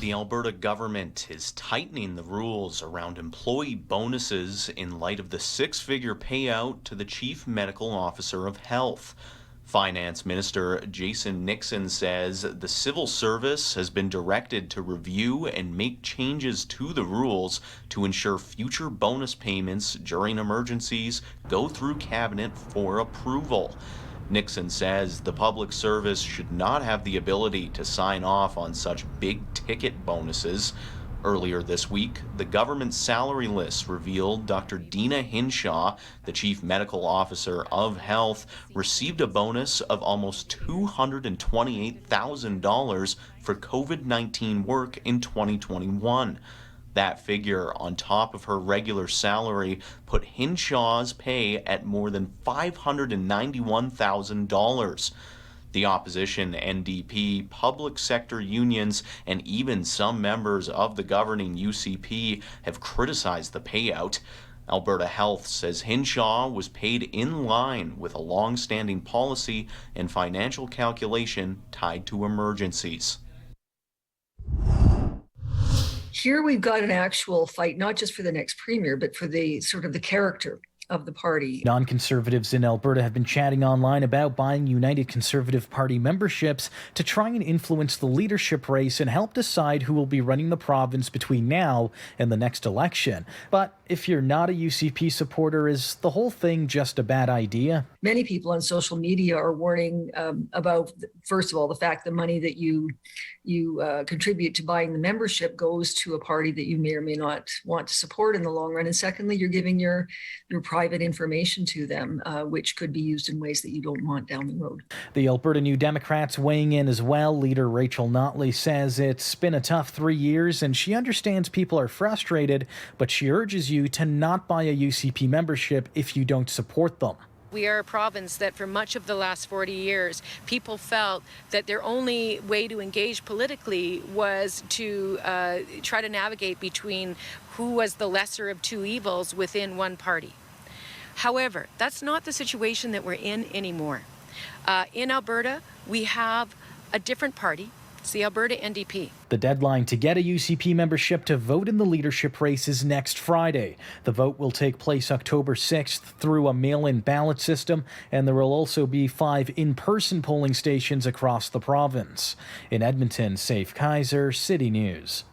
The Alberta government is tightening the rules around employee bonuses in light of the six-figure payout to the Chief Medical Officer of Health. Finance Minister Jason Nixon says the civil service has been directed to review and make changes to the rules to ensure future bonus payments during emergencies go through cabinet for approval. Nixon says the public service should not have the ability to sign off on such big-ticket bonuses. Earlier this week, the government salary list revealed Dr. Dina Hinshaw, the Chief Medical Officer of Health, received a bonus of almost $228,000 for COVID-19 work in 2021. That figure, on top of her regular salary, put Hinshaw's pay at more than $591,000. The opposition NDP, public sector unions, and even some members of the governing UCP have criticized the payout. Alberta Health says Hinshaw was paid in line with a long-standing policy and financial calculation tied to emergencies. Here we've got an actual fight, not just for the next premier, but for the sort of the character of the party. Non-Conservatives in Alberta have been chatting online about buying United Conservative Party memberships to try and influence the leadership race and help decide who will be running the province between now and the next election. But if you're not a UCP supporter, is the whole thing just a bad idea? Many people on social media are warning about, first of all, the fact the money that you contribute to buying the membership goes to a party that you may or may not want to support in the long run. And secondly, you're giving your private information to them, which could be used in ways that you don't want down the road. The Alberta New Democrats weighing in as well. Leader Rachel Notley says it's been a tough 3 years and she understands people are frustrated, but she urges you to not buy a UCP membership if you don't support them. We are a province that for much of the last 40 years, people felt that their only way to engage politically was to try to navigate between who was the lesser of two evils within one party. However, that's not the situation that we're in anymore. In Alberta, we have a different party. It's the Alberta NDP. The deadline to get a UCP membership to vote in the leadership race is next Friday. The vote will take place October 6th through a mail-in ballot system, and there will also be 5 in-person polling stations across the province. In Edmonton, Safe Kaiser, City News.